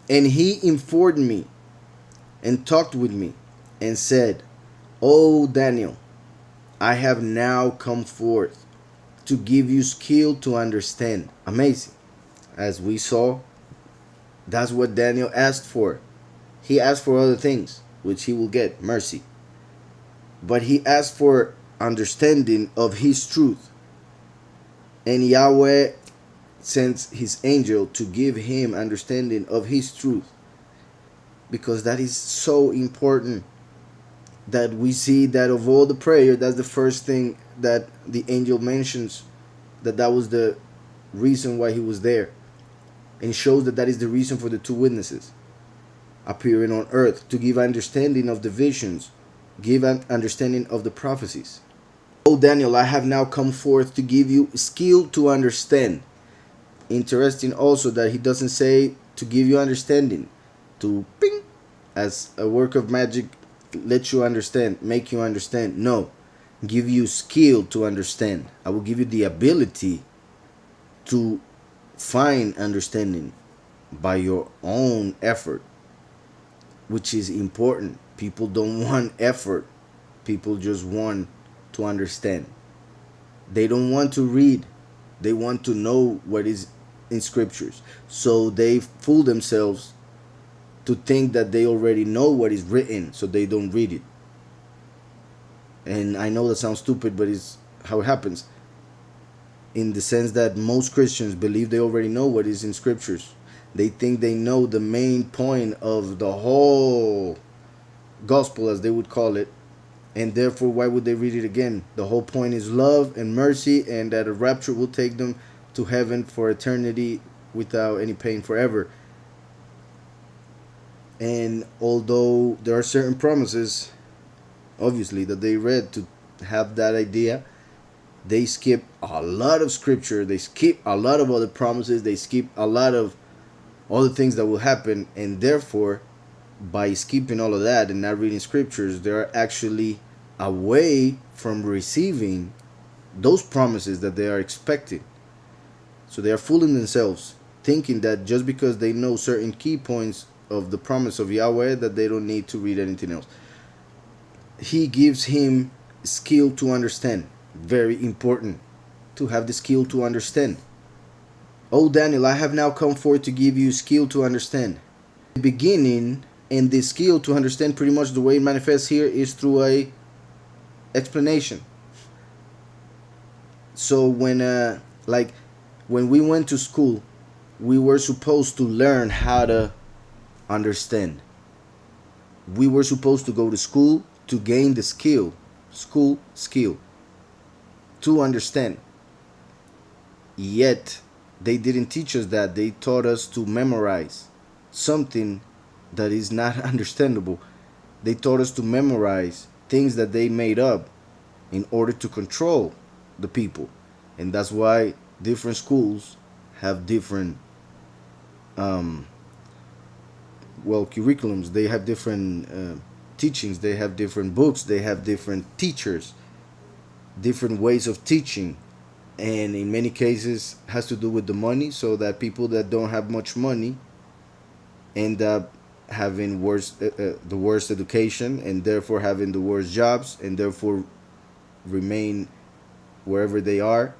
And he informed me and talked with me and said, "O Daniel, I have now come forth to give you skill to understand." Amazing. As we saw, that's what Daniel asked for. He asked for other things, which he will get, mercy. But he asked for understanding of his truth. And Yahweh sends his angel to give him understanding of his truth. Because that is so important, that we see that of all the prayer, that's the first thing that the angel mentions, that was the reason why he was there, and shows that that is the reason for the two witnesses appearing on earth, to give understanding of the visions, give an understanding of the prophecies. "O Daniel, I have now come forth to give you skill to understand." Interesting also that he doesn't say to give you understanding, to ping, as a work of magic, let you understand, make you understand. No, give you skill to understand. I will give you the ability to find understanding by your own effort, which is important. People don't want effort. People just want to understand. They don't want to read. They want to know what is in scriptures. So they fool themselves to think that they already know what is written, so they don't read it. And I know that sounds stupid, but it's how it happens. In the sense that most Christians believe they already know what is in scriptures. They think they know the main point of the whole gospel, as they would call it, and therefore why would they read it again? The whole point is love and mercy, and that a rapture will take them to heaven for eternity without any pain forever. And although there are certain promises, obviously, that they read to have that idea, they skip a lot of scripture, they skip a lot of other promises, they skip a lot of other things that will happen, and therefore, by skipping all of that and not reading scriptures, they're actually away from receiving those promises that they are expecting. So they are fooling themselves, thinking that just because they know certain key points of the promise of Yahweh, that they don't need to read anything else. He gives him skill to understand. Very important to have the skill to understand. "O Daniel, I have now come forth to give you skill to understand." The beginning, and the skill to understand, pretty much the way it manifests here is through a explanation. So when we went to school, we were supposed to learn how to understand. We were supposed to go to school to gain the skill to understand. Yet they didn't teach us that. They taught us to memorize something that is not understandable. They taught us to memorize things that they made up in order to control the people. And that's why different schools have different curriculums. They have different teachings. They have different books. They have different teachers, different ways of teaching, and in many cases has to do with the money, so that people that don't have much money end up having the worst education, and therefore having the worst jobs, and therefore remain wherever they are,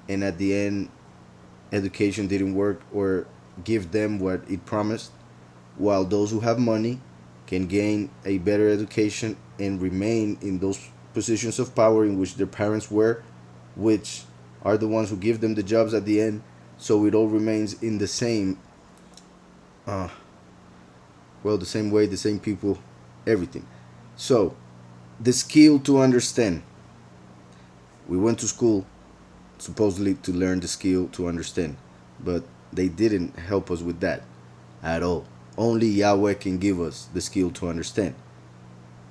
and at the end education didn't work or give them what it promised, while those who have money can gain a better education and remain in those positions of power in which their parents were, which are the ones who give them the jobs at the end. So it all remains in the same the same way, the same people, everything. So the skill to understand. We went to school supposedly to learn the skill to understand, but they didn't help us with that at all. Only Yahweh can give us the skill to understand,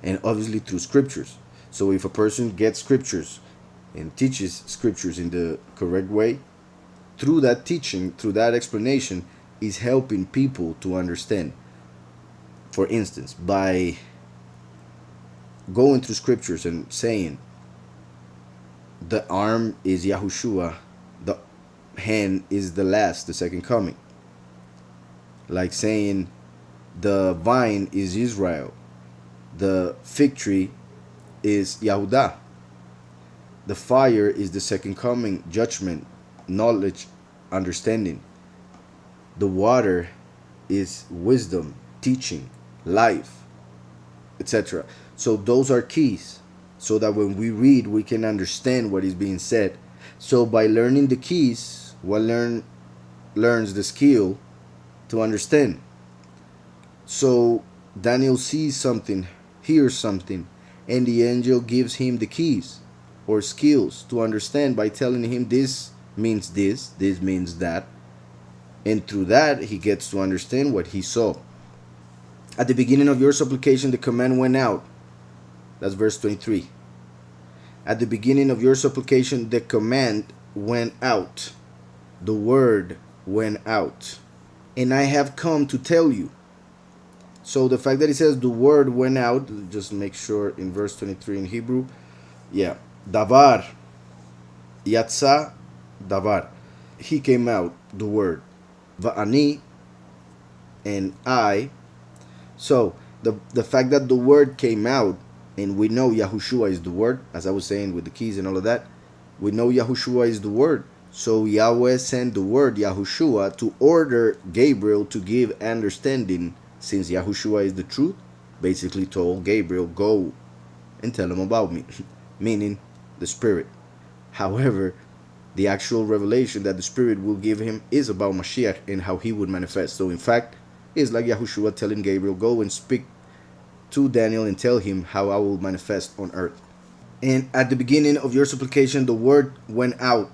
and obviously through scriptures. So if a person gets scriptures and teaches scriptures in the correct way, through that teaching, through that explanation, is helping people to understand. For instance, by going through scriptures and saying the arm is Yahushua, the hand is the second coming. Like saying The vine is Israel. The fig tree is Yahudah. The fire is the second coming, judgment, knowledge, understanding. The water is wisdom, teaching, life, etc. So those are keys, so that when we read, we can understand what is being said. So by learning the keys, one learns the skill to understand. So Daniel sees something, hears something, and the angel gives him the keys or skills to understand by telling him this means this means that. And through that, he gets to understand what he saw. At the beginning of your supplication, the command went out. That's verse 23. At the beginning of your supplication, the command went out. The word went out. And I have come to tell you. So the fact that it says the word went out, just make sure in verse 23 in Hebrew. Yeah. Davar. Yatsa. Davar. He came out, the word. Va'ani. And I. So the fact that the word came out, and we know Yahushua is the word, as I was saying with the keys and all of that, we know Yahushua is the word. So Yahweh sent the word Yahushua to order Gabriel to give understanding, since Yahushua is the truth. Basically told Gabriel, go and tell him about me, meaning the Spirit. However, the actual revelation that the Spirit will give him is about Mashiach and how he would manifest. So in fact, it's like Yahushua telling Gabriel, go and speak to Daniel and tell him how I will manifest on earth. And at the beginning of your supplication, the word went out.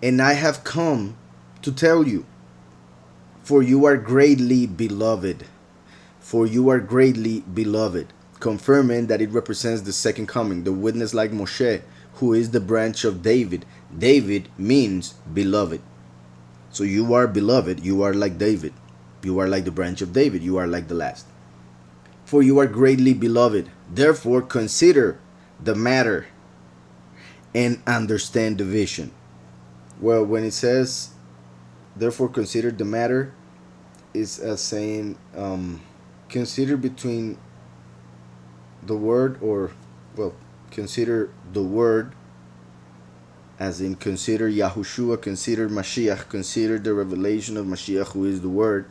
And I have come to tell you, for you are greatly beloved. For you are greatly beloved. Confirming that it represents the second coming, the witness like Moshe, who is the branch of David. David means beloved. So you are beloved. You are like David. You are like the branch of David. You are like the last. For you are greatly beloved. Therefore, consider the matter and understand the vision. Well, when it says, therefore consider the matter, is as saying, consider between the word, or, well, consider the word, as in consider Yahushua, consider Mashiach, consider the revelation of Mashiach, who is the word,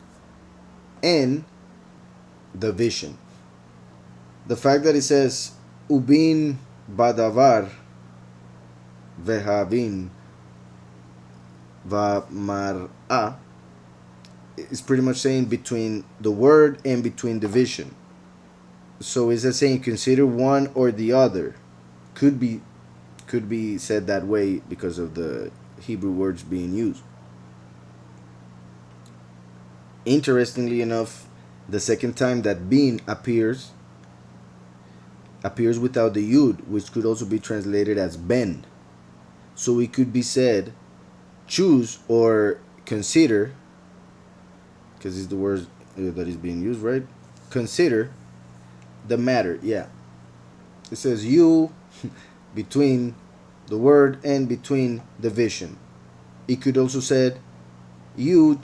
and the vision. The fact that it says, Ubin badavar vehavin Vamar'a, is pretty much saying between the word and between the vision. So is that saying consider one or the other? Could be said that way because of the Hebrew words being used. Interestingly enough, the second time that bin appears without the yud, which could also be translated as ben. So it could be said choose or consider, because it's the word that is being used, right? Consider the matter. Yeah, it says you between the word and between the vision. It could also said you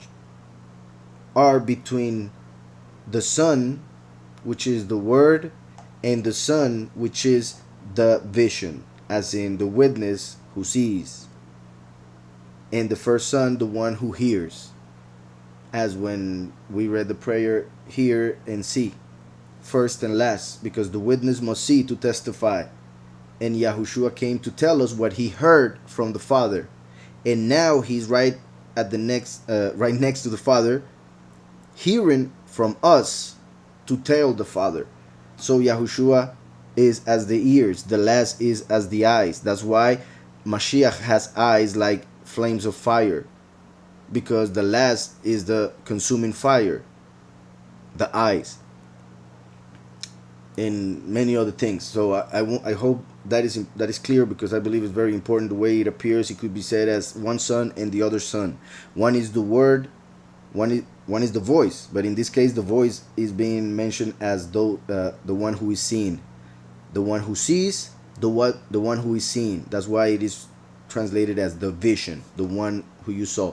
are between the sun, which is the word, and the sun, which is the vision, as in the witness who sees, and the first son, the one who hears, as when we read the prayer, hear and see, first and last, because the witness must see to testify. And Yahushua came to tell us what he heard from the Father, and now he's right at the right next to the Father, hearing from us to tell the Father. So Yahushua is as the ears, the last is as the eyes. That's why Mashiach has eyes like flames of fire, because the last is the consuming fire, the eyes, and many other things. So I hope that is clear, because I believe it's very important the way it appears. It could be said as one son and the other son. One is the word, one is the voice, but in this case the voice is being mentioned as though the one who is seen, the one who sees, the one who is seen. That's why it is translated as the vision, the one who you saw.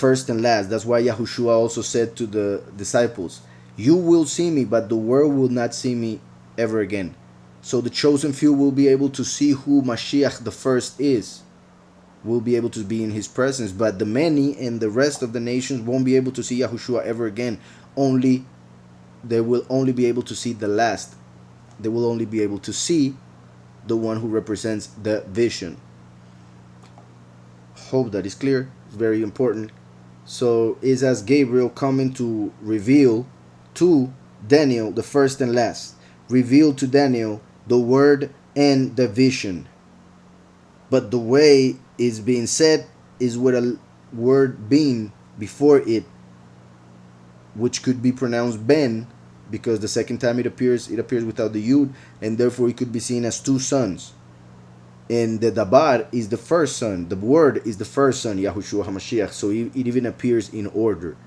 first and last. That's why Yahushua also said to the disciples, you will see me, but the world will not see me ever again. So the chosen few will be able to see who Mashiach the first is, will be able to be in his presence, but the many and the rest of the nations won't be able to see Yahushua ever again. Only they will only be able to see the last. They will only be able to see the one who represents the vision. Hope that is clear. It's very important. So it's as Gabriel coming to reveal to Daniel the first and last. Reveal to Daniel the word and the vision. But the way it's being said is with a word being before it, which could be pronounced Ben, because the second time it appears without the Yud, and therefore it could be seen as two sons. And the Dabar is the first son. The word is the first son, Yahushua HaMashiach. So it even appears in order,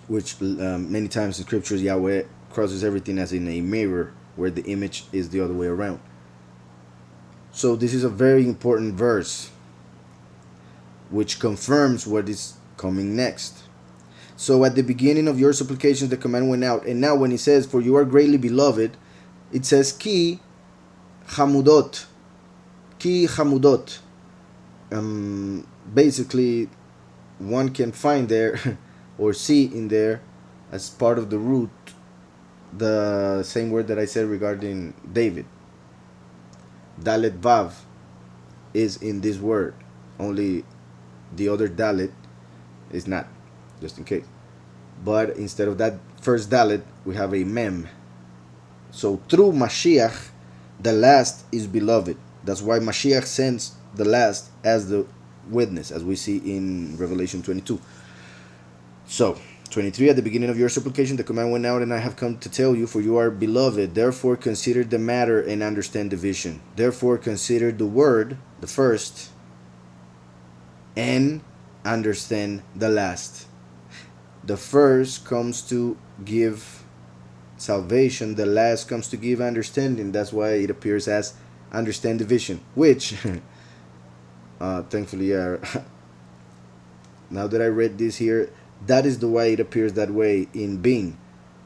which many times in scriptures Yahweh crosses everything as in a mirror, where the image is the other way around. So this is a very important verse, which confirms what is coming next. So at the beginning of your supplications the command went out. And now when he says, for you are greatly beloved, it says Ki Hamudot. Ki Hamudot. Basically, one can find there or see in there as part of the root the same word that I said regarding David. Dalet Vav is in this word. Only the other Dalet is not, just in case. But instead of that first Dalet, we have a Mem. So through Mashiach, the last is beloved. That's why Mashiach sends the last as the witness, as we see in Revelation 22. So 23, at the beginning of your supplication the command went out, and I have come to tell you, for you are beloved. Therefore consider the matter and understand the vision. Therefore consider the word, the first, and understand the last. The first comes to give salvation, the last comes to give understanding. That's why it appears as understand the vision, which thankfully now that I read this here, that is the way it appears that way in being,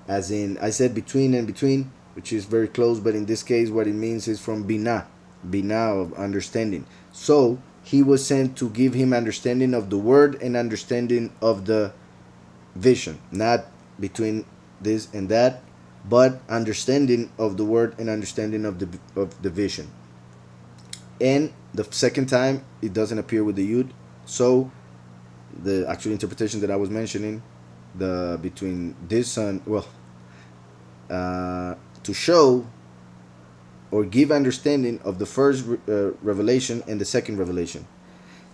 as in I said between and between, which is very close, but in this case what it means is from bina of understanding. So he was sent to give him understanding of the word and understanding of the vision, not between this and that, but understanding of the word and understanding of the vision. And the second time it doesn't appear with the Yud, so the actual interpretation that I was mentioning, the between this son, to show or give understanding of the first revelation and the second revelation,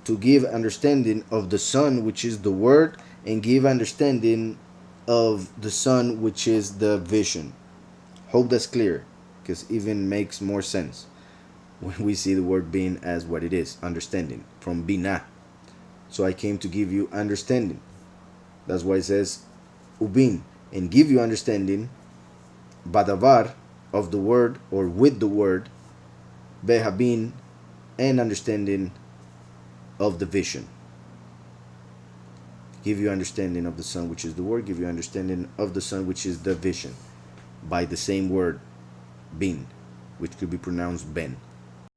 to give understanding of the son, which is the word, and give understanding of the son, which is the vision. Hope that's clear, because even makes more sense when we see the word being as what it is, understanding, from bina. So I came to give you understanding. That's why it says ubin, and give you understanding, badavar, of the word, or with the word, behabin, and understanding of the vision. Give you understanding of the son, which is the word, give you understanding of the son, which is the vision, by the same word bin, which could be pronounced ben.